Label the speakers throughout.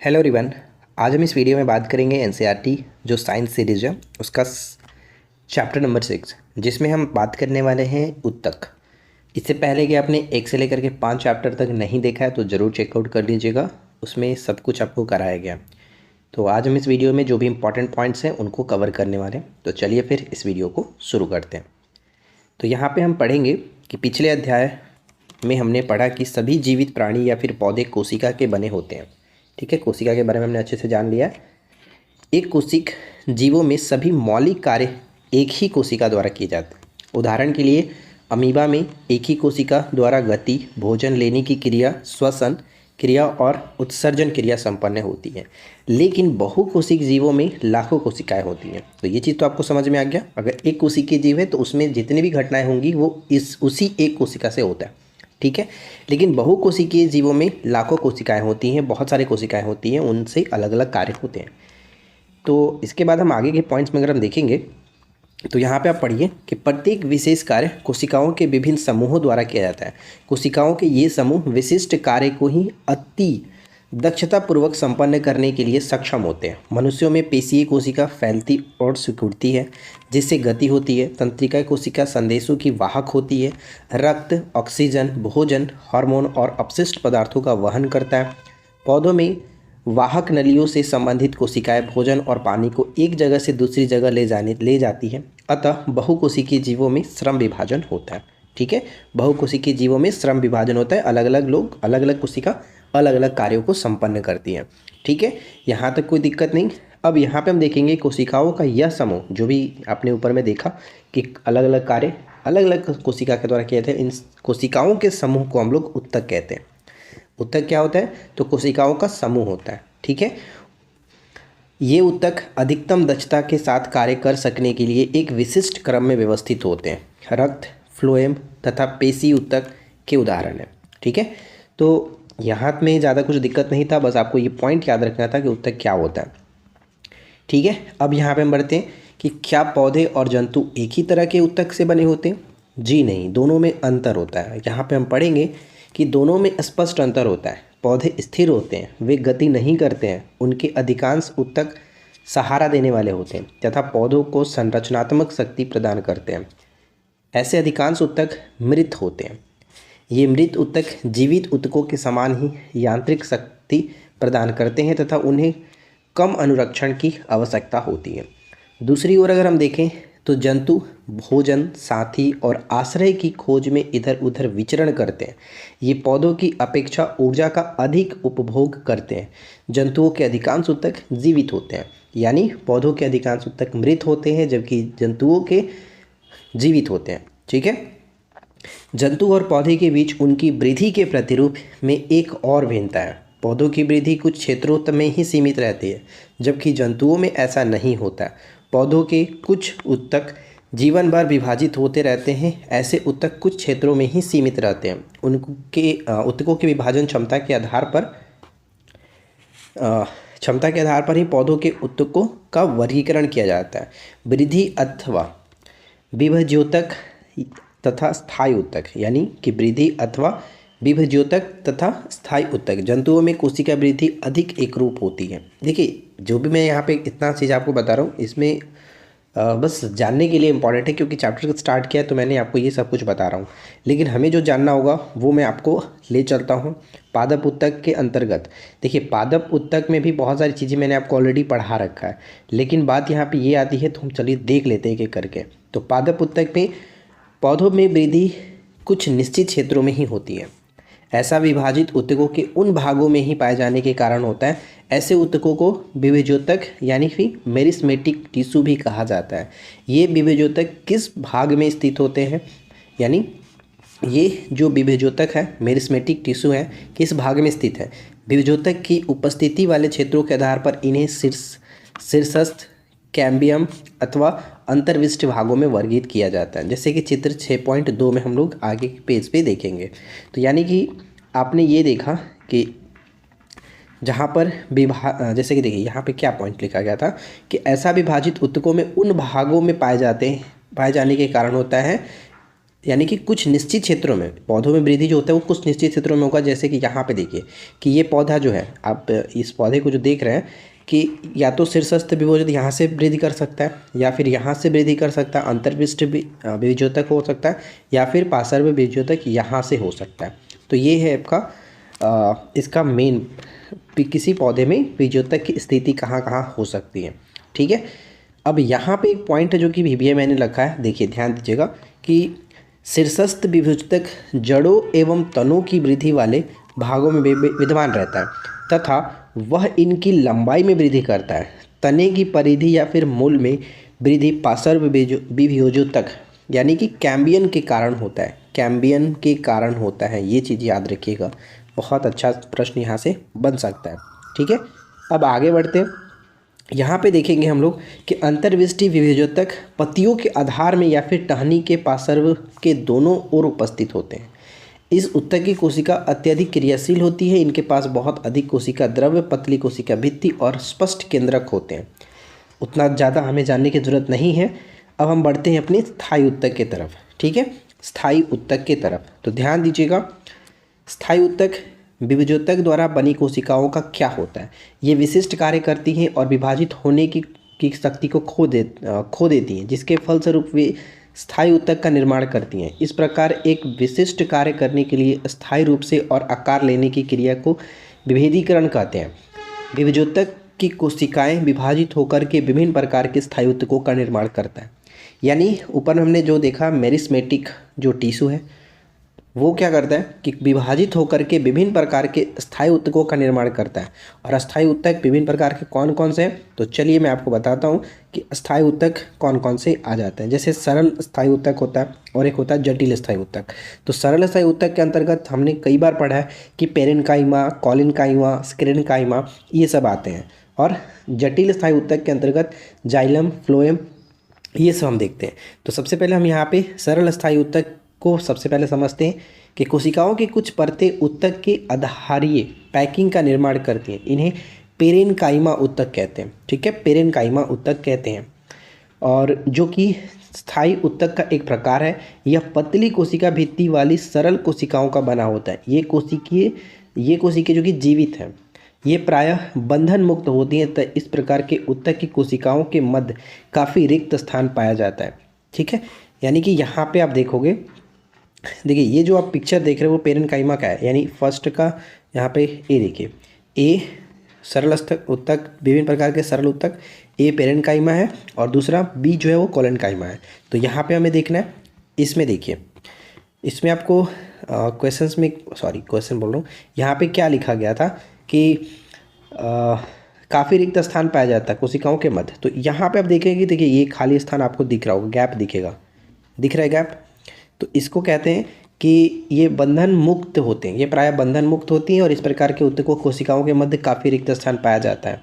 Speaker 1: Hello everyone. आज हम इस वीडियो में बात करेंगे एनसीईआरटी जो साइंस सीरीज है उसका चैप्टर नंबर 6, जिसमें हम बात करने वाले हैं उत्तक। इससे पहले कि आपने 1 से लेकर के 5 चैप्टर तक नहीं देखा है तो ज़रूर चेकआउट कर लीजिएगा, उसमें सब कुछ आपको कराया गया। तो आज हम इस वीडियो में जो भी इंपॉर्टेंट पॉइंट्स हैं उनको कवर करने वाले हैं। तो चलिए फिर इस वीडियो को शुरू करते हैं। तो यहाँ पर हम पढ़ेंगे कि पिछले अध्याय में हमने पढ़ा कि सभी जीवित प्राणी या फिर पौधे कोशिका के बने होते हैं। ठीक है, कोशिका के बारे में हमने अच्छे से जान लिया। एक कोशिक जीवों में सभी मौलिक कार्य एक ही कोशिका द्वारा किए जाते हैं। उदाहरण के लिए अमीबा में एक ही कोशिका द्वारा गति, भोजन लेने की क्रिया, श्वसन क्रिया और उत्सर्जन क्रिया संपन्न होती है। लेकिन बहुकोशिक जीवों में लाखों कोशिकाएं होती हैं। तो ये चीज़ तो आपको समझ में आ गया। अगर एक कोशिकीय जीव है तो उसमें जितनी भी घटनाएं होंगी वो उसी एक कोशिका से होता है। ठीक है, लेकिन बहुकोशिकीय जीवों में लाखों कोशिकाएं होती हैं, बहुत सारी कोशिकाएं होती हैं, उनसे अलग अलग कार्य होते हैं। तो इसके बाद हम आगे के पॉइंट्स में अगर हम देखेंगे तो यहाँ पे आप पढ़िए कि प्रत्येक विशेष कार्य कोशिकाओं के विभिन्न समूहों द्वारा किया जाता है। कोशिकाओं के ये समूह विशिष्ट कार्य को ही अति दक्षतापूर्वक संपन्न करने के लिए सक्षम होते हैं। मनुष्यों में पेशीय कोशिका फैलती और सिकुड़ती है जिससे गति होती है। तंत्रिका कोशिका संदेशों की वाहक होती है। रक्त, ऑक्सीजन, भोजन, हार्मोन और अपशिष्ट पदार्थों का वहन करता है। पौधों में वाहक नलियों से संबंधित कोशिकाएं भोजन और पानी को एक जगह से दूसरी जगह ले जाती हैं। अतः बहुकोशिकीय जीवों में श्रम विभाजन होता है। ठीक है, बहुकोशिकीय जीवों में श्रम विभाजन होता है। अलग अलग लोग, अलग अलग कोशिका अलग अलग कार्यों को संपन्न करती हैं। ठीक है, यहाँ तक कोई दिक्कत नहीं। अब यहाँ पे हम देखेंगे कोशिकाओं का यह समूह, जो भी आपने ऊपर में देखा कि अलग अलग कार्य अलग अलग कोशिका के द्वारा किए थे, इन कोशिकाओं के समूह को हम लोग उत्तक कहते हैं। उत्तक क्या होता है? तो कोशिकाओं का समूह होता है। ठीक है, ये उत्तक अधिकतम दक्षता के साथ कार्य कर सकने के लिए एक विशिष्ट क्रम में व्यवस्थित होते हैं। रक्त, फ्लोएम तथा पेशी उत्तक के उदाहरण हैं। ठीक है, तो यहाँ में ज़्यादा कुछ दिक्कत नहीं था, बस आपको ये पॉइंट याद रखना था कि उत्तक क्या होता है। ठीक है, अब यहाँ पे हम बढ़ते हैं कि क्या पौधे और जंतु एक ही तरह के उत्तक से बने होते हैं? जी नहीं, दोनों में अंतर होता है। यहाँ पे हम पढ़ेंगे कि दोनों में स्पष्ट अंतर होता है। पौधे स्थिर होते हैं, वे गति नहीं करते हैं। उनके अधिकांश उत्तक सहारा देने वाले होते हैं तथा पौधों को संरचनात्मक शक्ति प्रदान करते हैं। ऐसे अधिकांश उत्तक मृत होते हैं। ये मृत उत्तक जीवित उत्तकों के समान ही यांत्रिक शक्ति प्रदान करते हैं तथा उन्हें कम अनुरक्षण की आवश्यकता होती है। दूसरी ओर अगर हम देखें तो जंतु भोजन, साथी और आश्रय की खोज में इधर उधर विचरण करते हैं। ये पौधों की अपेक्षा ऊर्जा का अधिक उपभोग करते हैं। जंतुओं के अधिकांश उत्तक जीवित होते हैं, यानी पौधों के अधिकांश उत्तक मृत होते हैं जबकि जंतुओं के जीवित होते हैं। ठीक है, जंतु और पौधे के बीच उनकी वृद्धि के प्रतिरूप में एक और भिन्नता है। पौधों की वृद्धि कुछ क्षेत्रों में ही सीमित रहती है जबकि जंतुओं में ऐसा नहीं होता। पौधों के कुछ उत्तक जीवन भर विभाजित होते रहते हैं। ऐसे उत्तक कुछ क्षेत्रों में ही सीमित रहते हैं। उनके उत्तकों के विभाजन क्षमता के आधार पर ही पौधों के उत्तकों का वर्गीकरण किया जाता है। वृद्धि अथवा विभज्योतक तथा स्थायी उत्तक, यानी कि वृद्धि अथवा विभज्योतक तथा स्थायी उत्तक। जंतुओं में कोशिका वृद्धि अधिक एकरूप होती है। देखिए, जो भी मैं यहाँ पे इतना चीज़ आपको बता रहा हूँ इसमें बस जानने के लिए इम्पॉर्टेंट है, क्योंकि चैप्टर स्टार्ट किया तो मैंने आपको ये सब कुछ बता रहा हूँ। लेकिन हमें जो जानना होगा वो मैं आपको ले चलता हूँ पादप उत्तक के अंतर्गत। देखिए, पादप उत्तक में भी बहुत सारी चीज़ें मैंने आपको ऑलरेडी पढ़ा रखा है, लेकिन बात यहाँ पर ये आती है तो हम चलिए देख लेते हैं एक एक करके। तो पादप उत्तक में पौधों में वृद्धि कुछ निश्चित क्षेत्रों में ही होती है। ऐसा विभाजित उत्तकों के उन भागों में ही पाए जाने के कारण होता है। ऐसे उत्तकों को विभज्योतक यानी कि मेरिस्मेटिक टिश्यू भी कहा जाता है। ये विभज्योतक किस भाग में स्थित होते हैं, यानी ये जो विभज्योतक है, मेरिस्मेटिक टिश्यू है, किस भाग में स्थित है? विभज्योतक की उपस्थिति वाले क्षेत्रों के आधार पर इन्हें शीर्षस्थ, कैम्बियम अथवा अंतर्विष्ट भागों में वर्गीकृत किया जाता है, जैसे कि चित्र 6.2 में हम लोग आगे के पेज पे देखेंगे। तो यानी कि आपने ये देखा कि जहाँ पर जैसे कि देखिए यहाँ पे क्या पॉइंट लिखा गया था कि ऐसा विभाजित उत्तकों में उन भागों में पाए जाने के कारण होता है यानी कि कुछ निश्चित क्षेत्रों में पौधों में वृद्धि जो होता है वो कुछ निश्चित क्षेत्रों में होगा। जैसे कि यहाँ पे देखिए कि ये पौधा जो है, आप इस पौधे को जो देख रहे हैं कि या तो शीर्षस्थ विभोजित यहाँ से वृद्धि कर सकता है, या फिर यहाँ से वृद्धि कर सकता है, अंतर्विष्ट बीजोतक हो सकता है, या फिर पार्श्व बीजोतक यहाँ से हो सकता है। तो ये है आपका इसका मेन, किसी पौधे में बीजोतक की स्थिति कहाँ कहाँ हो सकती है। ठीक है, अब यहाँ पे एक पॉइंट है जो कि भी मैंने लिखा है, देखिए ध्यान दीजिएगा कि शीर्षस्थ विभोजक जड़ों एवं तनों की वृद्धि वाले भागों में विद्यमान रहता है तथा वह इनकी लंबाई में वृद्धि करता है। तने की परिधि या फिर मूल में वृद्धि पार्श्व विभोजक यानी कि कैम्बियन के कारण होता है, कैम्बियन के कारण होता है। ये चीज़ याद रखिएगा, बहुत अच्छा प्रश्न यहाँ से बन सकता है। ठीक है, अब आगे बढ़ते हैं। यहाँ पे देखेंगे हम लोग कि अंतर्विष्टि विभोजक पत्तियों के आधार में या फिर टहनी के पार्श्व के दोनों ओर उपस्थित होते हैं। इस उत्तक की कोशिका अत्यधिक क्रियाशील होती है। इनके पास बहुत अधिक कोशिका द्रव्य, पतली कोशिका भित्ति और स्पष्ट केंद्रक होते हैं। उतना ज़्यादा हमें जानने की ज़रूरत नहीं है। अब हम बढ़ते हैं अपनी स्थायी उत्तक की तरफ। ठीक है, स्थायी उत्तक की तरफ तो ध्यान दीजिएगा। स्थायी उत्तक विभोजक द्वारा बनी कोशिकाओं का क्या होता है, ये विशिष्ट कार्य करती हैं और विभाजित होने की शक्ति को खो देती हैं, जिसके फलस्वरूप वे स्थायी उत्तक का निर्माण करती हैं। इस प्रकार एक विशिष्ट कार्य करने के लिए स्थायी रूप से और आकार लेने की क्रिया को विभेदीकरण कहते हैं। विभोजक की कोशिकाएं विभाजित होकर के विभिन्न प्रकार के स्थायी उत्तकों का निर्माण करता है। यानी ऊपर हमने जो देखा मेरिस्मेटिक जो टिश्यू है वो क्या करता है कि विभाजित होकर के विभिन्न प्रकार के स्थायी उत्तकों का निर्माण करता है। और अस्थायी उत्तक विभिन्न प्रकार के कौन कौन से हैं, तो चलिए मैं आपको बताता हूँ कि अस्थायी उत्तक कौन कौन से आ जाते हैं। जैसे सरल स्थायी उत्तक होता है और एक होता है जटिल स्थायी उत्तक। तो सरल स्थायी उत्तक के अंतर्गत हमने कई बार पढ़ा है कि पेरेन्काइमा, कॉलिनकाइमा, स्क्लेरेन्काइमा ये सब आते हैं। और जटिल स्थायी उत्तक के अंतर्गत जाइलम, फ्लोएम ये सब हम देखते हैं। तो सबसे पहले हम यहाँ पे सरल स्थायी उत्तक को सबसे पहले समझते हैं कि कोशिकाओं की कुछ परतें उत्तक के आधारीय पैकिंग का निर्माण करती हैं। इन्हें पेरेन्काइमा उत्तक कहते हैं। ठीक है, पेरेन्काइमा उत्तक कहते हैं। और जो कि स्थायी उत्तक का एक प्रकार है। यह पतली कोशिका भित्ति वाली सरल कोशिकाओं का बना होता है। ये कोशिकाएं जो कि जीवित हैं, ये प्रायः बंधन मुक्त होती हैं। तो इस प्रकार के उत्तक की कोशिकाओं के मध्य काफ़ी रिक्त स्थान पाया जाता है। ठीक है, यानी कि यहाँ पे आप देखोगे, देखिए ये जो आप पिक्चर देख रहे हो वो पेरेन्काइमा का है। यानी फर्स्ट का यहाँ पे ए देखिए, ए सरल उत्तक, विभिन्न प्रकार के सरल उत्तक, ए पेरेन्काइमा है और दूसरा बी जो है वो कोलेन्काइमा है। तो यहाँ पे हमें देखना है, इसमें देखिए, इसमें आपको क्वेश्चन बोल रहा हूँ, यहाँ पे क्या लिखा गया था कि काफ़ी रिक्त स्थान पाया जाता है कोशिकाओं के मध्य। तो यहाँ पे आप देखेंगे, देखिए ये खाली स्थान आपको दिख रहा होगा, गैप दिखेगा, दिख रहा है गैप। तो इसको कहते हैं कि ये बंधन मुक्त होते हैं, ये प्रायः बंधन मुक्त होती हैं और इस प्रकार के उत्तकों कोशिकाओं के मध्य काफ़ी रिक्त स्थान पाया जाता है।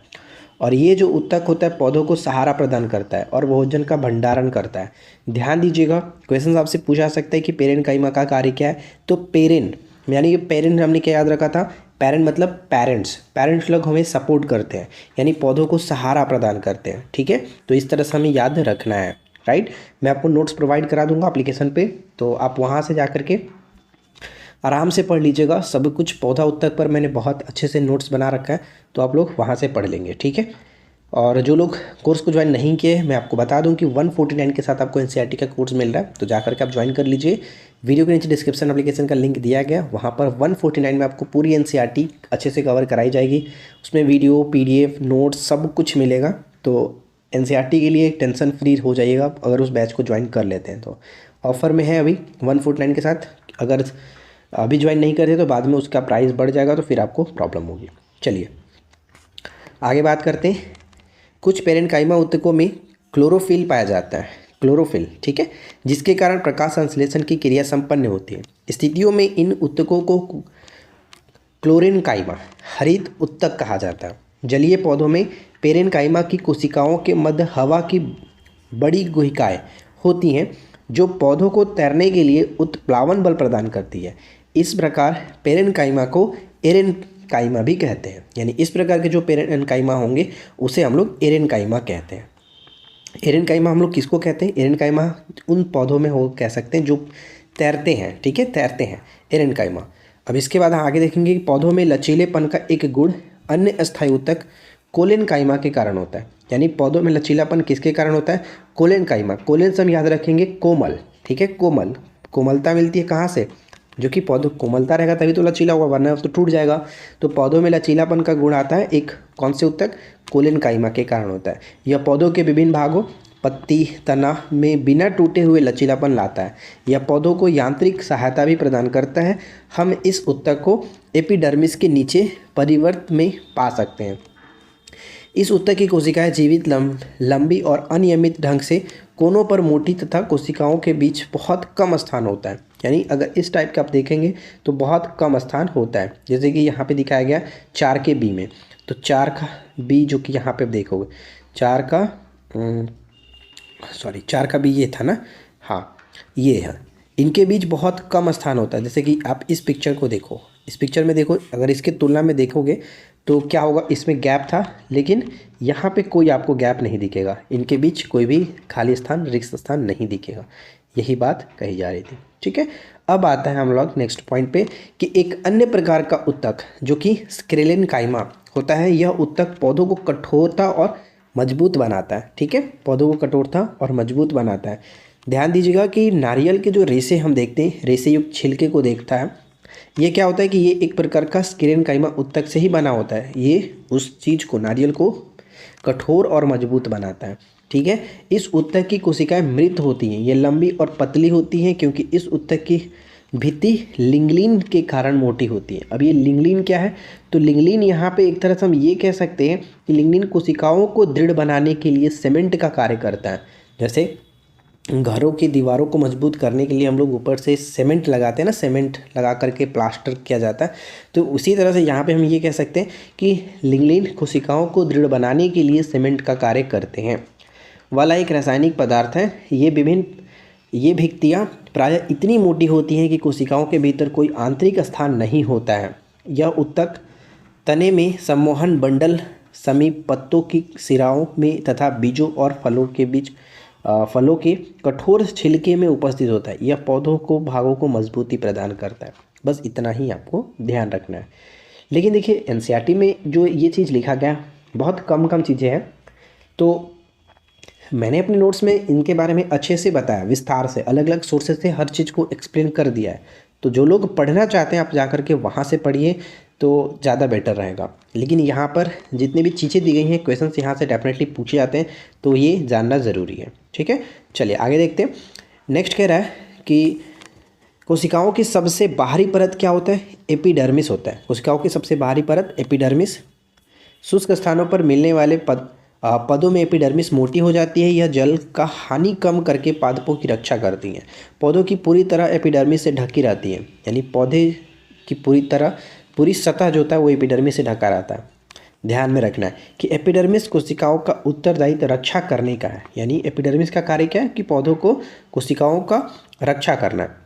Speaker 1: और ये जो उत्तक होता है पौधों को सहारा प्रदान करता है और भोजन का भंडारण करता है। ध्यान दीजिएगा, क्वेश्चन आपसे पूछा सकता है कि पेरेन्काइमा का कार्य क्या है। तो पेरेन यानी कि पेरेंट हमने क्या याद रखा था, पेरेंट मतलब पेरेंट्स लोग हमें सपोर्ट करते हैं, यानी पौधों को सहारा प्रदान करते हैं। ठीक है, तो इस तरह से हमें याद रखना है। राइट, मैं आपको नोट्स प्रोवाइड करा दूंगा एप्लीकेशन पे, तो आप वहाँ से जा करके आराम से पढ़ लीजिएगा। सब कुछ पौधा उत्तक पर मैंने बहुत अच्छे से नोट्स बना रखा है, तो आप लोग वहाँ से पढ़ लेंगे। ठीक है, और जो लोग कोर्स को ज्वाइन नहीं किए, मैं आपको बता दूं कि 149 के साथ आपको एनसीईआरटी का कोर्स मिल रहा है, तो जाकर के आप ज्वाइन कर लीजिए। वीडियो के नीचे डिस्क्रिप्शन एप्लीकेशन का लिंक दिया गया, वहाँ पर 149 में आपको पूरी एनसीईआरटी अच्छे से कवर कराई जाएगी। उसमें वीडियो, पीडीएफ, नोट्स सब कुछ मिलेगा। तो एनसीईआरटी के लिए टेंशन फ्री हो जाइएगा अगर उस बैच को ज्वाइन कर लेते हैं। तो ऑफ़र में है अभी 149 के साथ, अगर अभी ज्वाइन नहीं करते तो बाद में उसका प्राइस बढ़ जाएगा, तो फिर आपको प्रॉब्लम होगी। चलिए आगे बात करते हैं। कुछ पेरेन्काइमा उत्तकों में क्लोरोफिल पाया जाता है, क्लोरोफिल, ठीक है, जिसके कारण प्रकाश संश्लेषण की क्रिया संपन्न होती है। स्थितियों में इन उत्तकों को क्लोरेन्काइमा, हरित उत्तक कहा जाता है। जलीय पौधों में पेरेन्काइमा की कोशिकाओं के मध्य हवा की बड़ी गुहिकाएँ होती हैं जो पौधों को तैरने के लिए उत्प्लावन बल प्रदान करती है। इस प्रकार पेरेन्काइमा को एरेन्काइमा भी कहते हैं। यानी इस प्रकार के जो पेरेन्काइमा होंगे उसे हम लोग एरेन्काइमा कहते हैं। एरेन्काइमा हम लोग किसको कहते हैं? एरेन्काइमा उन पौधों में हो कह सकते हैं जो तैरते हैं, ठीक है, तैरते हैं, एरेनकाइमा। अब इसके बाद हम आगे देखेंगे कि पौधों में लचीलेपन का एक गुण अन्य अस्थायी ऊतक कोलेनकाइमा के कारण होता है। यानी पौधों में लचीलापन किसके कारण होता है? कोलेनकाइमा। कोलेन से हम याद रखेंगे कोमल, ठीक है, कोमल, कोमलता मिलती है कहाँ से? जो कि पौधों कोमलता रहेगा तभी तो लचीला होगा, वरना तो टूट जाएगा। तो पौधों में लचीलापन का गुण आता है एक कौन से ऊतक? कोलेनकाइमा के कारण होता है। यह पौधों के विभिन्न भागों पत्ती, तना में बिना टूटे हुए लचीलापन लाता है। यह पौधों को यांत्रिक सहायता भी प्रदान करता है। हम इस ऊतक को एपिडर्मिस के नीचे परिवर्त में पा सकते हैं। इस ऊतक की कोशिकाएं जीवित लंबी और अनियमित ढंग से कोनों पर मोटी तथा कोशिकाओं के बीच बहुत कम स्थान होता है। यानी अगर इस टाइप का आप देखेंगे तो बहुत कम स्थान होता है। जैसे कि यहाँ पे दिखाया गया 4 के बी में, तो 4 का बी जो कि यहाँ पे देखोगे 4 का बी ये था ना, हाँ ये है, इनके बीच बहुत कम स्थान होता है। जैसे कि आप इस पिक्चर को देखो, इस पिक्चर में देखो, अगर इसके तुलना में देखोगे तो क्या होगा, इसमें गैप था लेकिन यहाँ पे कोई आपको गैप नहीं दिखेगा, इनके बीच कोई भी खाली स्थान, रिक्त स्थान नहीं दिखेगा। यही बात कही जा रही थी, ठीक है। अब आता है हम लोग नेक्स्ट पॉइंट पे कि एक अन्य प्रकार का ऊतक जो कि स्क्लेरेनकाइमा होता है। यह ऊतक पौधों को कठोरता और मजबूत बनाता है, ठीक है, पौधों को कठोरता और मजबूत बनाता है। ध्यान दीजिएगा कि नारियल के जो रेशे हम देखते हैं, रेशे युक्त छिलके को देखता है, ये क्या होता है कि ये एक प्रकार का स्क्लेरेनकाइमा ऊतक से ही बना होता है। ये उस चीज़ को, नारियल को कठोर और मजबूत बनाता है, ठीक है। इस ऊतक की कोशिकाएं मृत होती हैं, ये लंबी और पतली होती हैं क्योंकि इस ऊतक की भित्ति लिंगलिन के कारण मोटी होती है। अब ये लिंगलिन क्या है? तो लिंगलिन यहाँ पे एक तरह से हम ये कह सकते हैं कि लिंगलिन कोशिकाओं को दृढ़ बनाने के लिए सीमेंट का कार्य करता है। जैसे घरों की दीवारों को मजबूत करने के लिए हम लोग ऊपर से सीमेंट लगाते हैं ना, सीमेंट लगा करके प्लास्टर किया जाता है, तो उसी तरह से यहाँ पे हम ये कह सकते हैं कि लिंगलिन कोशिकाओं को दृढ़ बनाने के लिए सीमेंट का कार्य करते हैं। वाला एक रासायनिक पदार्थ है। ये भित्तियाँ प्रायः इतनी मोटी होती हैं कि कोशिकाओं के भीतर कोई आंतरिक स्थान नहीं होता है। यह ऊतक तने में सम्मोहन बंडल समीप पत्तों की सिराओं में तथा बीजों और फलों के कठोर छिलके में उपस्थित होता है। यह पौधों को भागों को मजबूती प्रदान करता है। बस इतना ही आपको ध्यान रखना है। लेकिन देखिए एनसीईआरटी में जो ये चीज़ लिखा गया बहुत कम चीज़ें हैं, तो मैंने अपने नोट्स में इनके बारे में अच्छे से बताया, विस्तार से, अलग अलग सोर्सेज से हर चीज़ को एक्सप्लेन कर दिया है। तो जो लोग पढ़ना चाहते हैं आप जा कर के वहाँ से पढ़िए तो ज़्यादा बेटर रहेगा। लेकिन यहाँ पर जितनी भी चीज़ें दी गई हैं, क्वेश्चंस यहाँ से डेफिनेटली पूछे जाते हैं, तो ये जानना ज़रूरी है, ठीक है। चलिए आगे देखते हैं। नेक्स्ट कह रहा है कि कोशिकाओं की सबसे बाहरी परत क्या होता है? एपिडर्मिस होता है। कोशिकाओं की सबसे बाहरी परत एपिडर्मिस। शुष्क स्थानों पर मिलने वाले पदों में एपिडर्मिस मोटी हो जाती है। यह जल का हानि कम करके पादपों की रक्षा करती है। पौधों की पूरी तरह एपिडर्मिस से ढकी रहती है, यानी पौधे की पूरी सतह जो होता है वो एपिडर्मिस से ढका रहता है। ध्यान में रखना है कि एपिडर्मिस कोशिकाओं का उत्तरदायित्व रक्षा करने का है। यानी एपिडर्मिस का कार्य क्या है कि पौधों को, कोशिकाओं का रक्षा करना है।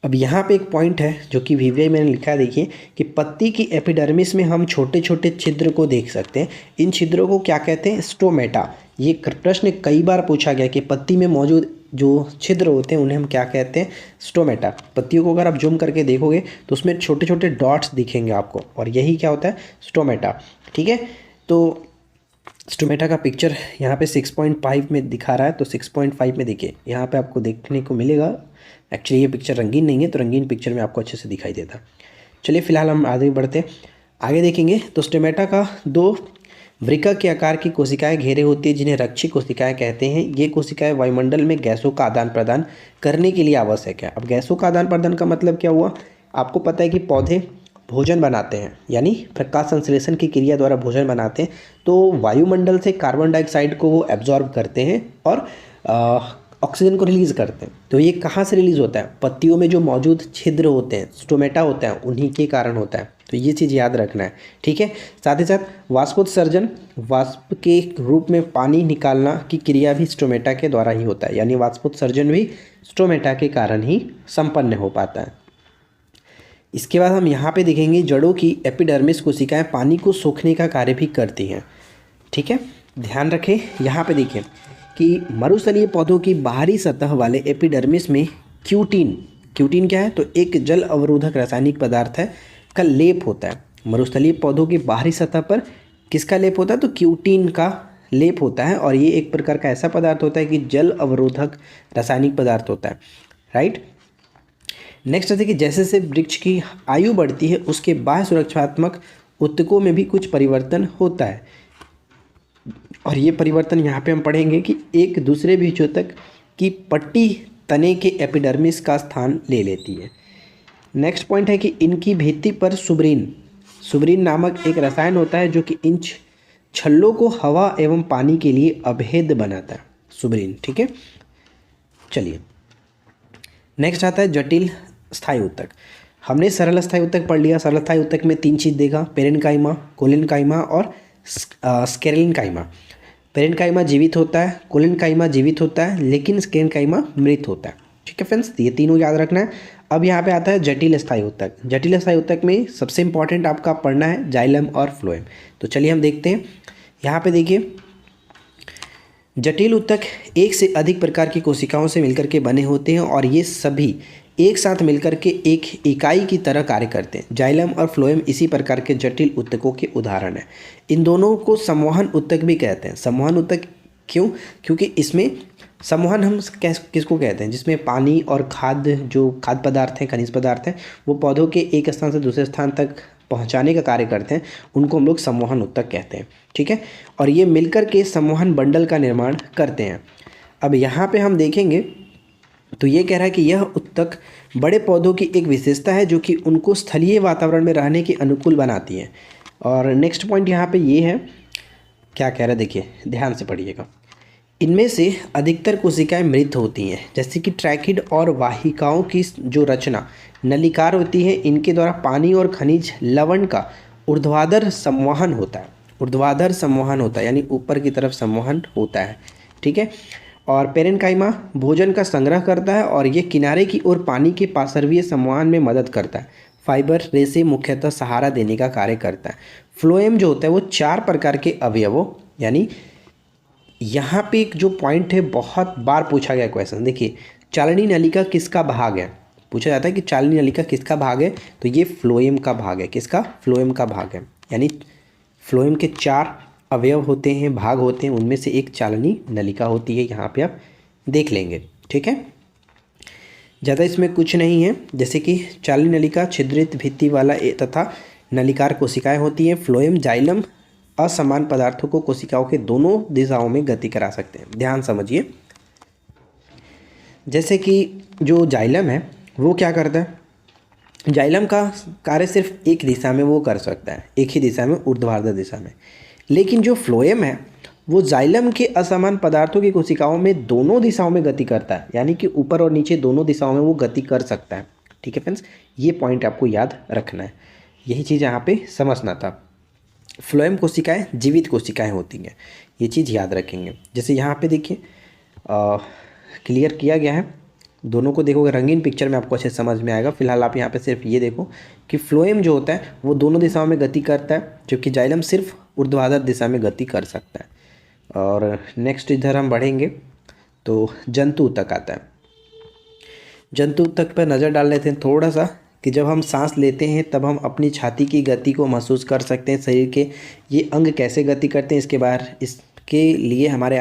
Speaker 1: अब यहाँ पे एक पॉइंट है जो कि वीवीआई मैंने लिखा है, देखिए कि पत्ती की एपिडर्मिस में हम छोटे छोटे छिद्र को देख सकते हैं। इन छिद्रों को क्या कहते हैं? स्टोमेटा। ये प्रश्न कई बार पूछा गया कि पत्ती में मौजूद जो छिद्र होते हैं उन्हें हम क्या कहते हैं? स्टोमेटा। पत्तियों को अगर आप जूम करके देखोगे तो उसमें छोटे छोटे डॉट्स दिखेंगे आपको, और यही क्या होता है? स्टोमेटा, ठीक है। तो स्टोमेटा का पिक्चर यहाँ पे 6.5 में दिखा रहा है, तो 6.5 में देखिए यहाँ पे आपको देखने को मिलेगा। एक्चुअली ये पिक्चर रंगीन नहीं है, तो रंगीन पिक्चर में आपको अच्छे से दिखाई देता। चलिए फिलहाल हम आगे बढ़ते, आगे देखेंगे। तो स्टोमेटा का 2 वृक्क के आकार की कोशिकाएं घेरे होती है जिन्हें रक्षी कोशिकाएं कहते हैं। ये कोशिकाएं वायुमंडल में गैसों का आदान प्रदान करने के लिए आवश्यक है। अब गैसों का आदान प्रदान का मतलब क्या हुआ? आपको पता है कि पौधे भोजन बनाते हैं, यानी प्रकाश संश्लेषण की क्रिया द्वारा भोजन बनाते हैं, तो वायुमंडल से कार्बन डाइऑक्साइड को वो एब्जॉर्ब करते हैं और ऑक्सीजन को रिलीज़ करते हैं। तो ये कहाँ से रिलीज़ होता है? पत्तियों में जो मौजूद छिद्र होते हैं, स्टोमेटा होता है, उन्हीं के कारण होता है। तो ये चीज़ याद रखना है, ठीक है। साथ ही साथ वाष्पोत्सर्जन, वाष्प के रूप में पानी निकालना की क्रिया भी स्टोमेटा के द्वारा ही होता है, यानी वाष्पोत्सर्जन भी स्टोमेटा के कारण ही संपन्न हो पाता है। इसके बाद हम यहाँ पे देखेंगे जड़ों की एपिडर्मिस कोशिकाएं पानी को सोखने का कार्य भी करती हैं, ठीक है। ध्यान रखें, यहाँ पे देखिए कि मरुस्थलीय पौधों की बाहरी सतह वाले एपिडर्मिस में क्यूटीन। क्यूटीन क्या है? तो एक जल अवरोधक रासायनिक पदार्थ है का लेप होता है मरुस्थलीय पौधों की बाहरी सतह पर। किसका लेप होता है? तो क्यूटीन का लेप होता है, और ये एक प्रकार का ऐसा पदार्थ होता है कि जल अवरोधक रासायनिक पदार्थ होता है, राइट। नेक्स्ट है कि जैसे जैसे वृक्ष की आयु बढ़ती है उसके बाह्य सुरक्षात्मक ऊतकों में भी कुछ परिवर्तन होता है, और ये परिवर्तन यहाँ पे हम पढ़ेंगे कि एक दूसरे बीजोतक की पट्टी तने के एपिडर्मिस का स्थान ले लेती है। नेक्स्ट पॉइंट है कि इनकी भित्ति पर सुब्रीन नामक एक रसायन होता है जो कि इन छल्लों को हवा एवं पानी के लिए अभेद बनाता है, सुब्रीन, ठीक है। चलिए नेक्स्ट आता है जटिल स्थायी ऊतक। हमने सरल स्थायी ऊतक पढ़ लिया। सरल स्थायी ऊतक में 3 चीज़ देखा, पेरेन्काइमा, कोलेनकाइमा और स्केरेन्काइमा। पेरेन्काइमा जीवित होता है, कोलेनकाइमा जीवित होता है, लेकिन स्केरेन्काइमा मृत होता है, ठीक है फ्रेंड्स। ये तीनों याद रखना है। अब यहाँ पे आता है जटिल स्थायी ऊतक। जटिल स्थायी ऊतक में सबसे इंपॉर्टेंट आपका पढ़ना है जाइलम और फ्लोएम। तो चलिए हम देखते हैं। यहाँ पे देखिए, जटिल ऊतक एक से अधिक प्रकार की कोशिकाओं से मिलकर के बने होते हैं और ये सभी एक साथ मिलकर के एक इकाई की तरह कार्य करते हैं। जाइलम और फ्लोएम इसी प्रकार के जटिल ऊतकों के उदाहरण हैं। इन दोनों को संवहन ऊतक भी कहते हैं। संवहन ऊतक क्यों? क्योंकि इसमें संवहन हम किसको कहते हैं? जिसमें पानी और जो खाद्य पदार्थ हैं, खनिज पदार्थ हैं, वो पौधों के एक स्थान से दूसरे स्थान तक पहुंचाने का कार्य करते हैं, उनको हम लोग संवहन ऊतक कहते हैं, ठीक है। और ये मिलकर के संवहन बंडल का निर्माण करते हैं। अब यहाँ पे हम देखेंगे तो ये कह रहा है कि यह ऊतक बड़े पौधों की एक विशेषता है जो कि उनको स्थलीय वातावरण में रहने के अनुकूल बनाती है। और नेक्स्ट पॉइंट यहाँ पे ये है, क्या कह रहा है देखिए, ध्यान से पढ़िएगा। इनमें से अधिकतर कोशिकाएं मृत होती हैं, जैसे कि ट्रैकिड और वाहिकाओं की जो रचना नलिकार होती है, इनके द्वारा पानी और खनिज लवण का ऊर्ध्वाधर संवहन होता है। ऊर्ध्वाधर संवहन होता है यानी ऊपर की तरफ संवहन होता है, ठीक है। और पेरेन्काइमा भोजन का संग्रह करता है और ये किनारे की ओर पानी के पार्श्वीय संवहन में मदद करता है। फाइबर रेशे मुख्यतः सहारा देने का कार्य करता है। फ्लोएम जो होता है वो 4 प्रकार के अवयवों, यानी यहाँ पे एक जो पॉइंट है बहुत बार पूछा गया क्वेश्चन, देखिए चालनी नलिका किसका भाग है? पूछा जाता है कि चालनी नलिका किसका भाग है, तो ये फ्लोएम का भाग है। किसका? फ्लोएम का भाग है। यानी फ्लोएम के 4 अवयव होते हैं, भाग होते हैं, उनमें से एक चालनी नलिका होती है। यहाँ पे आप देख लेंगे, ठीक है। ज़्यादा इसमें कुछ नहीं है, जैसे कि चालनी नलिका छिद्रित भित्ति वाला तथा नलिकार कोशिकाएं होती हैं। फ्लोएम जाइलम असमान पदार्थों को कोशिकाओं के दोनों दिशाओं में गति करा सकते हैं। ध्यान समझिए, जैसे कि जो जाइलम है वो क्या करता है? जाइलम का कार्य सिर्फ एक दिशा में वो कर सकता है, एक ही दिशा में, ऊर्ध्वाधर दिशा में। लेकिन जो फ्लोएम है वो जाइलम के असमान पदार्थों की कोशिकाओं में दोनों दिशाओं में गति करता है, यानी कि ऊपर और नीचे दोनों दिशाओं में वो गति कर सकता है, ठीक है फ्रेंड्स। ये पॉइंट आपको याद रखना है, यही चीज़ यहाँ पे समझना था। फ्लोएम कोशिकाएं जीवित कोशिकाएं होती हैं, ये चीज़ याद रखेंगे। जैसे यहाँ पे देखिए क्लियर किया गया है, दोनों को देखोगे रंगीन पिक्चर में आपको अच्छे समझ में आएगा। फिलहाल आप यहाँ पे सिर्फ ये देखो कि फ्लोएम जो होता है वो दोनों दिशाओं में गति करता है, जबकि जाइलम सिर्फ ऊर्ध्वाधर दिशा में गति कर सकता है। और नेक्स्ट इधर हम बढ़ेंगे तो जंतु ऊतक आता है। जंतु ऊतक पर नज़र डाल लेते हैं थोड़ा सा, कि जब हम सांस लेते हैं तब हम अपनी छाती की गति को महसूस कर सकते हैं। शरीर के ये अंग कैसे गति करते हैं इसके लिए हमारे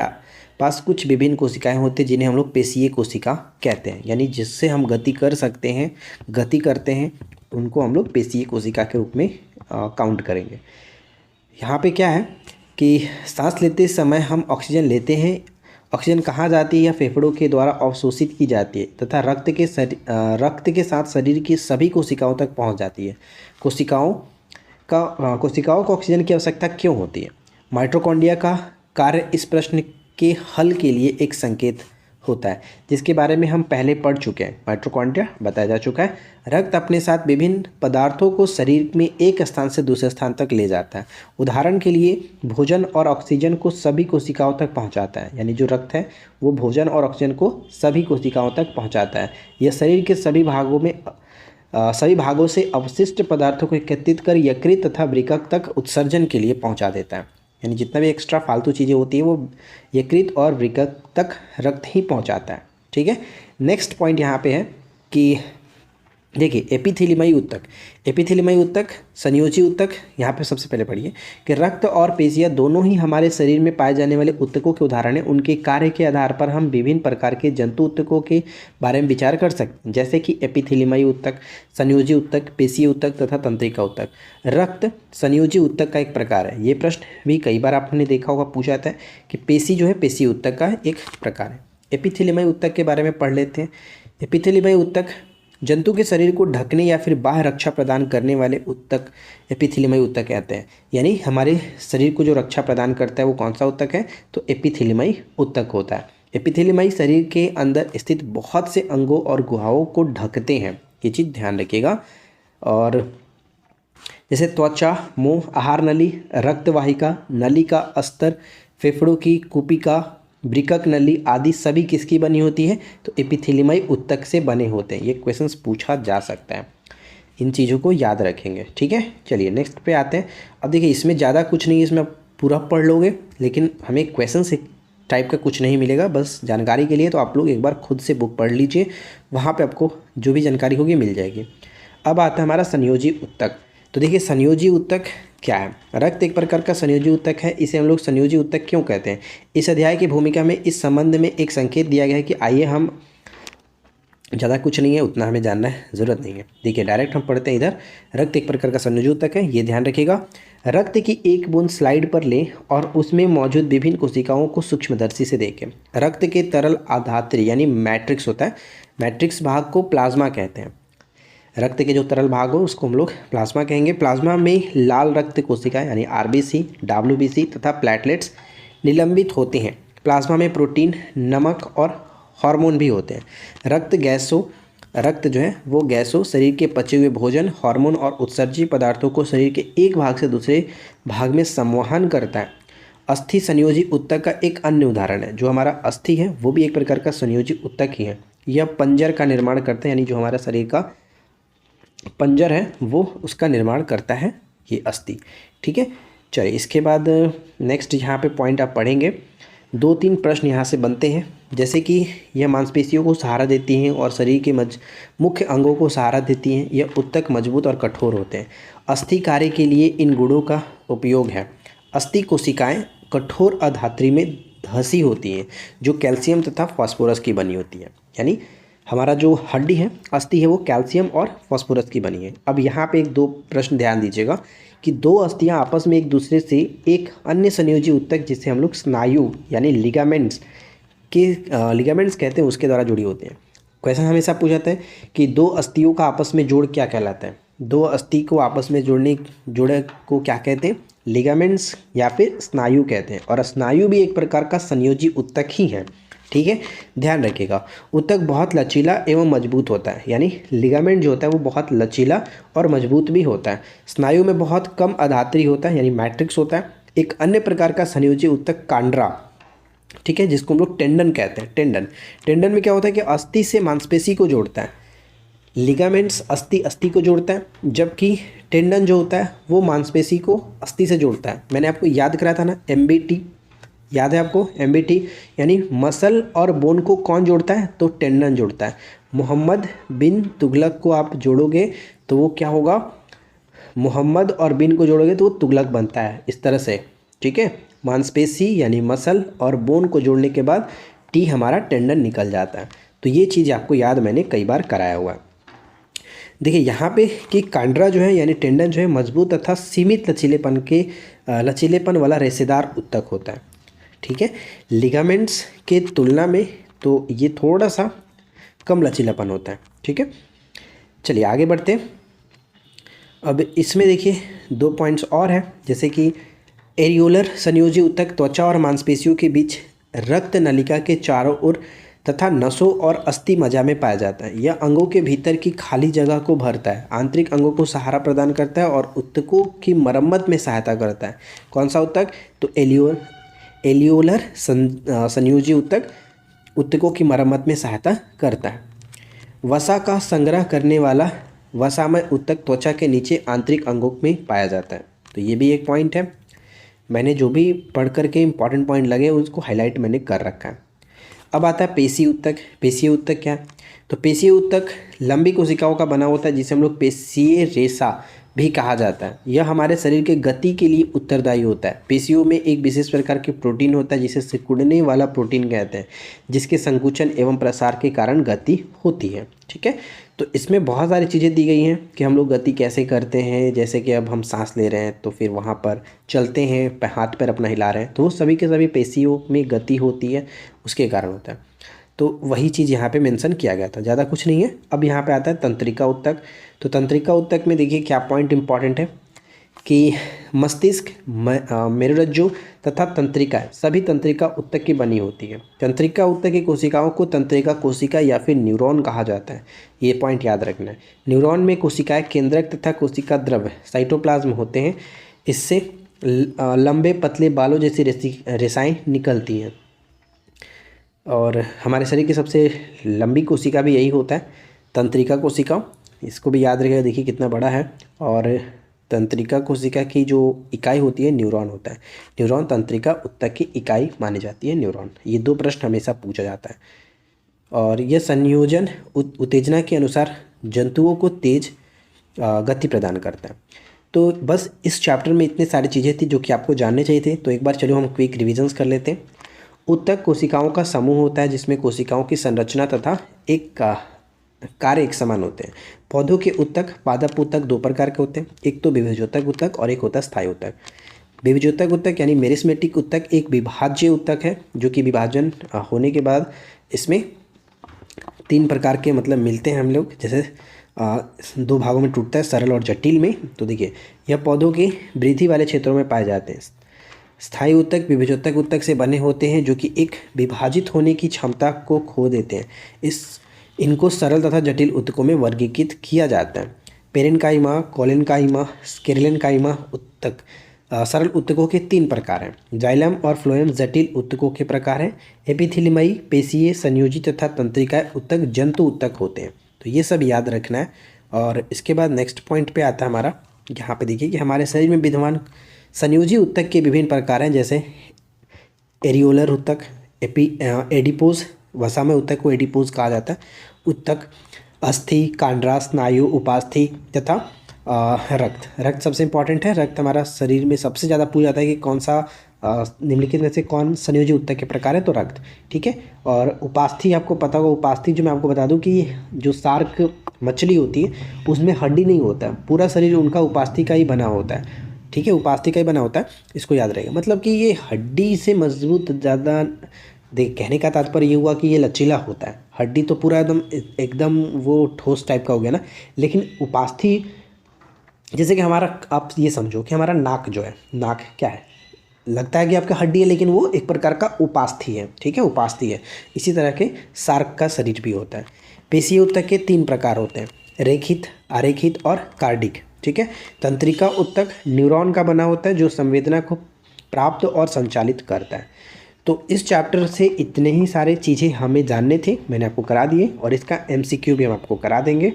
Speaker 1: पास कुछ विभिन्न कोशिकाएं होती हैं जिन्हें हम लोग पेशीय कोशिका कहते हैं, यानी जिससे हम गति करते हैं उनको हम लोग पेशीय कोशिका के रूप में काउंट करेंगे। यहाँ पे क्या है कि सांस लेते समय हम ऑक्सीजन लेते हैं, ऑक्सीजन कहाँ जाती है? या फेफड़ों के द्वारा अवशोषित की जाती है तथा रक्त के साथ शरीर की सभी कोशिकाओं तक पहुँच जाती है। कोशिकाओं को ऑक्सीजन की आवश्यकता क्यों होती है? माइटोकॉन्ड्रिया का कार्य इस प्रश्न के हल के लिए एक संकेत होता है, जिसके बारे में हम पहले पढ़ चुके हैं। माइटोकॉन्ड्रिया बताया जा चुका है। रक्त अपने साथ विभिन्न पदार्थों को शरीर में एक स्थान से दूसरे स्थान तक ले जाता है। उदाहरण के लिए भोजन और ऑक्सीजन को सभी कोशिकाओं तक पहुंचाता है, यानी जो रक्त है वो भोजन और ऑक्सीजन को सभी कोशिकाओं तक पहुंचाता है। यह शरीर के सभी भागों से अवशिष्ट पदार्थों को एकत्रित कर यकृत तथा वृक्क तक उत्सर्जन के लिए पहुँचा देता है, यानी जितना भी एक्स्ट्रा फालतू चीज़ें होती है वो यकृत और वृक्क तक रक्त ही पहुंचाता है, ठीक है। नेक्स्ट पॉइंट यहाँ पे है कि देखिए एपिथेलियमयी ऊतक, एपिथेलियमयी ऊतक, संयोजी ऊतक। यहाँ पे सबसे पहले पढ़िए कि रक्त और पेशियाँ दोनों ही हमारे शरीर में पाए जाने वाले ऊतकों के उदाहरण हैं। उनके कार्य के आधार पर हम विभिन्न प्रकार के जंतु ऊतकों के बारे में विचार कर सकते हैं, जैसे कि एपिथेलियमयी ऊतक, संयोजी ऊतक, पेशीय ऊतक तथा तंत्रिका ऊतक। रक्त संयोजी ऊतक का एक प्रकार है। ये प्रश्न भी कई बार आपने देखा होगा, पूछा जाता है कि पेशी जो है पेशीय ऊतक का एक प्रकार है। एपिथेलियमयी ऊतक के बारे में पढ़ लेते हैं। एपिथेलियमयी ऊतक जंतु के शरीर को ढकने या फिर बाह्य रक्षा प्रदान करने वाले ऊतक एपिथेलियमयी ऊतक कहते हैं। यानी हमारे शरीर को जो रक्षा प्रदान करता है वो कौन सा ऊतक है, तो एपिथेलियमयी ऊतक होता है। एपिथेलियमयी शरीर के अंदर स्थित बहुत से अंगों और गुहाओं को ढकते हैं, ये चीज़ ध्यान रखिएगा। और जैसे त्वचा, मुंह, आहार नली, रक्तवाहिका, नली का अस्तर, फेफड़ों की कुपिका, वृक्क नली आदि सभी किसकी बनी होती है, तो एपिथेलियमयी ऊतक से बने होते हैं। ये क्वेश्चंस पूछा जा सकता है, इन चीज़ों को याद रखेंगे, ठीक है। चलिए नेक्स्ट पे आते हैं। अब देखिए इसमें ज़्यादा कुछ नहीं है, इसमें आप पूरा पढ़ लोगे, लेकिन हमें क्वेश्चन से टाइप का कुछ नहीं मिलेगा, बस जानकारी के लिए। तो आप लोग एक बार खुद से बुक पढ़ लीजिए, वहाँ पर आपको जो भी जानकारी होगी मिल जाएगी। अब आता है हमारा संयोजी ऊतक। तो देखिए संयोजी ऊतक क्या है। रक्त एक प्रकार का संयोजी ऊतक है। इसे हम लोग संयोजी ऊतक क्यों कहते हैं, इस अध्याय की भूमिका में इस संबंध में एक संकेत दिया गया है कि आइए हम, ज़्यादा कुछ नहीं है, उतना हमें जानना है, ज़रूरत नहीं है। देखिए डायरेक्ट हम पढ़ते हैं इधर। रक्त एक प्रकार का संयोजी ऊतक है, ये ध्यान रखिएगा। रक्त की एक बूंद स्लाइड पर लें और उसमें मौजूद विभिन्न कोशिकाओं को सूक्ष्मदर्शी से देखें। रक्त के तरल आधात्री यानी मैट्रिक्स होता है, मैट्रिक्स भाग को प्लाज्मा कहते हैं। रक्त के जो तरल भाग हो उसको हम लोग प्लाज्मा कहेंगे। प्लाज्मा में लाल रक्त कोशिकाएं यानी आरबीसी, डब्ल्यूबीसी तथा प्लेटलेट्स निलंबित होते हैं। प्लाज्मा में प्रोटीन, नमक और हार्मोन भी होते हैं। रक्त जो है वो गैसों, शरीर के पचे हुए भोजन, हार्मोन और उत्सर्जी पदार्थों को शरीर के एक भाग से दूसरे भाग में संवहन करता है। अस्थि संयोजी ऊतक का एक अन्य उदाहरण है। जो हमारा अस्थि है वो भी एक प्रकार का संयोजी ऊतक ही है। यह पंजर का निर्माण करते हैं, यानी जो हमारा शरीर का पंजर है वो उसका निर्माण करता है ये अस्थि, ठीक है। चलिए इसके बाद नेक्स्ट यहाँ पे पॉइंट आप पढ़ेंगे। 2-3 प्रश्न यहाँ से बनते हैं, जैसे कि यह मांसपेशियों को सहारा देती हैं और शरीर के मुख्य अंगों को सहारा देती हैं। यह ऊतक मजबूत और कठोर होते हैं। अस्थि कार्य के लिए इन गुणों का उपयोग है। अस्थि कोशिकाएँ कठोर अधात्री में धंसी होती हैं, जो कैल्शियम तथा फास्फोरस की बनी होती है। यानी हमारा जो हड्डी है, अस्थि है, वो कैल्शियम और फास्फोरस की बनी है। अब यहाँ पे 1-2 प्रश्न ध्यान दीजिएगा कि 2 अस्थियाँ आपस में एक दूसरे से एक अन्य संयोजी ऊतक जिसे हम लोग स्नायु यानी लिगामेंट्स कहते हैं उसके द्वारा जुड़ी होती हैं। क्वेश्चन हमेशा पूछा जाता है कि 2 अस्थियों का आपस में जोड़ क्या कहलाता है। 2 अस्थि को आपस में जोड़े को क्या कहते हैं, लिगामेंट्स या फिर स्नायु कहते हैं। और स्नायु भी एक प्रकार का संयोजी ऊतक ही है, ठीक है, ध्यान रखिएगा। ऊतक बहुत लचीला एवं मजबूत होता है, यानी लिगामेंट जो होता है वो बहुत लचीला और मजबूत भी होता है। स्नायु में बहुत कम अधात्री होता है, यानी मैट्रिक्स होता है। एक अन्य प्रकार का संयोजी ऊतक कांड्रा, ठीक है, जिसको हम लोग टेंडन कहते हैं। टेंडन में क्या होता है कि अस्थि से मांसपेशी को जोड़ता है। लिगामेंट्स अस्थि को जोड़ता है, जबकि टेंडन जो होता है वो मांसपेशी को अस्थि से जोड़ता है। मैंने आपको याद कराया था ना, एमबीटी, याद है आपको, एमबीटी यानी मसल और बोन को कौन जोड़ता है, तो टेंडन जोड़ता है। मोहम्मद बिन तुगलक को आप जोड़ोगे तो वो क्या होगा, मोहम्मद और बिन को जोड़ोगे तो वो तुगलक बनता है, इस तरह से, ठीक है। मांसपेशी यानी मसल और बोन को जोड़ने के बाद टी हमारा टेंडन निकल जाता है। तो ये चीज़ आपको याद मैंने कई बार कराया हुआ है। देखिए यहाँ पे कि कांड्रा जो है यानी टेंडन जो है मजबूत तथा सीमित लचीलेपन वाला रेशेदार ऊतक होता है, ठीक है। लिगामेंट्स के तुलना में तो ये थोड़ा सा कम लचीलापन होता है, ठीक है। चलिए आगे बढ़ते हैं। अब इसमें देखिए 2 पॉइंट्स और हैं, जैसे कि एरियोलर संयोजी ऊतक त्वचा और मांसपेशियों के बीच रक्त नलिका के चारों ओर तथा नसों और अस्थि मज्जा में पाया जाता है। यह अंगों के भीतर की खाली जगह को भरता है, आंतरिक अंगों को सहारा प्रदान करता है और ऊतकों की मरम्मत में सहायता करता है। कौन सा ऊतक, तो एलियोलर संयोजी ऊतक ऊतकों की मरम्मत में सहायता करता है। वसा का संग्रह करने वाला वसामय ऊतक त्वचा के नीचे आंतरिक अंगों में पाया जाता है। तो ये भी एक पॉइंट है, मैंने जो भी पढ़ करके इंपॉर्टेंट पॉइंट लगे उसको हाईलाइट मैंने कर रखा है। अब आता है पेशीय ऊतक। पेशीय ऊतक क्या है? तो पेशीय ऊतक लंबी कोशिकाओं का बना होता है जिसे हम लोग पेशीय रेशा भी कहा जाता है। यह हमारे शरीर के गति के लिए उत्तरदायी होता है। पेशियों में एक विशेष प्रकार के प्रोटीन होता है जिसे सिकुड़ने वाला प्रोटीन कहते हैं, जिसके संकुचन एवं प्रसार के कारण गति होती है। ठीक है, तो इसमें बहुत सारी चीज़ें दी गई हैं कि हम लोग गति कैसे करते हैं। जैसे कि अब हम सांस ले रहे हैं तो फिर वहाँ पर चलते हैं, हाथ पैर अपना हिला रहे हैं, तो वो सभी के सभी पेशियों में गति होती है, उसके कारण होता है। तो वही चीज़ यहाँ पे मेंशन किया गया था, ज़्यादा कुछ नहीं है। अब यहाँ पे आता है तंत्रिका ऊतक। तो तंत्रिका ऊतक में देखिए क्या पॉइंट इंपॉर्टेंट है कि मस्तिष्क, मेरुरज्जु तथा तंत्रिका सभी तंत्रिका ऊतक की बनी होती है। तंत्रिका ऊतक की कोशिकाओं को तंत्रिका कोशिका या फिर न्यूरॉन कहा जाता है। ये पॉइंट याद रखना है। न्यूरॉन में कोशिकाएं केंद्रक तथा कोशिका द्रव्य साइटोप्लाज्म होते हैं। इससे लंबे पतले बालों जैसी रेसाएँ निकलती हैं। और हमारे शरीर की सबसे लंबी कोशिका भी यही होता है, तंत्रिका कोशिका। इसको भी याद रखिएगा, देखिए कितना बड़ा है। और तंत्रिका कोशिका की जो इकाई होती है न्यूरॉन होता है। न्यूरॉन तंत्रिका ऊतक की इकाई मानी जाती है न्यूरॉन। ये दो प्रश्न हमेशा पूछा जाता है। और यह संयोजन उत्तेजना के अनुसार जंतुओं को तेज गति प्रदान करता है। तो बस इस चैप्टर में इतनी सारी चीज़ें थी जो कि आपको जानने चाहिए थे। तो एक बार चलो हम क्विक रिविजन्स कर लेते हैं। ऊतक कोशिकाओं का समूह होता है जिसमें कोशिकाओं की संरचना तथा एक कार्य एक समान होते हैं। पौधों के ऊतक, पादप ऊतक दो प्रकार के होते हैं, एक तो विभाज्योतक ऊतक और एक होता है स्थायी ऊतक। विभाज्योतक ऊतक यानी मेरिस्मेटिक ऊतक एक विभाज्य ऊतक है जो कि विभाजन होने के बाद इसमें तीन प्रकार के मतलब मिलते हैं हम लोग, जैसे दो भागों में टूटता है, सरल और जटिल में। तो देखिए यह पौधों के वृद्धि वाले क्षेत्रों में पाए जाते हैं। स्थायी ऊतक विभाज्योतक ऊतक से बने होते हैं जो कि एक विभाजित होने की क्षमता को खो देते हैं। इनको सरल तथा जटिल ऊतकों में वर्गीकृत किया जाता है। पेरेन्काइमा, कोलेन्काइमा, स्केलेन्काइमा ऊतक सरल ऊतकों के तीन प्रकार हैं। जाइलम और फ्लोएम जटिल ऊतकों के प्रकार हैं। एपिथेलियमयी, पेशीय, संयोजी तथा तंत्रिका ऊतक जंतु ऊतक होते हैं। तो ये सब याद रखना है। और इसके बाद नेक्स्ट पॉइंट पे आता है हमारा, यहाँ पे देखिए कि हमारे शरीर में विद्यमान संयोजी ऊतक के विभिन्न प्रकार हैं, जैसे एरियोलर ऊतक, एडिपोज, वसामय ऊतक को एडिपोज कहा जाता है, ऊतक, अस्थि, कांड्रा, स्नायु, उपास्थि तथा रक्त सबसे इंपॉर्टेंट है। रक्त हमारा शरीर में सबसे ज़्यादा पूछा जाता है कि कौन सा निम्नलिखित में से कौन संयोजी ऊतक के प्रकार है, तो रक्त। ठीक है, और उपास्थि आपको पता होगा। उपास्थि जो मैं आपको बता दूं कि जो शार्क मछली होती है उसमें हड्डी नहीं होता है, पूरा शरीर उनका उपास्थि का ही बना होता है। ठीक है, उपास्थि का ही बना होता है, इसको याद रहेगा। मतलब कि ये हड्डी से मजबूत ज़्यादा, कहने का तात्पर्य ये हुआ कि ये लचीला होता है। हड्डी तो पूरा एकदम वो ठोस टाइप का हो गया ना, लेकिन उपास्थि जैसे कि हमारा, आप ये समझो कि हमारा नाक जो है, नाक क्या है, लगता है कि आपका हड्डी है लेकिन वो एक प्रकार का उपास्थि है। ठीक है, उपास्थि है। इसी तरह के शार्क का शरीर भी होता है। पेशीय ऊतक के तीन प्रकार होते हैं, रेखित, अरेखित और कार्डिक। ठीक है, तंत्रिका ऊतक न्यूरॉन का बना होता है जो संवेदना को प्राप्त और संचालित करता है। तो इस चैप्टर से इतने ही सारे चीज़ें हमें जानने थे, मैंने आपको करा दिए, और इसका MCQ भी हम आपको करा देंगे।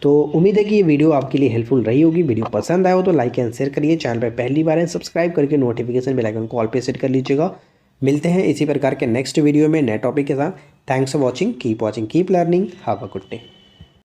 Speaker 1: तो उम्मीद है कि ये वीडियो आपके लिए हेल्पफुल रही होगी। वीडियो पसंद आया हो तो लाइक एंड शेयर करिए। चैनल पर पहली बार है सब्सक्राइब करके नोटिफिकेशन बेल आइकन को ऑल पे सेट कर लीजिएगा। मिलते हैं इसी प्रकार के नेक्स्ट वीडियो में नए टॉपिक के साथ। Thanks for watching, keep learning, have a good day.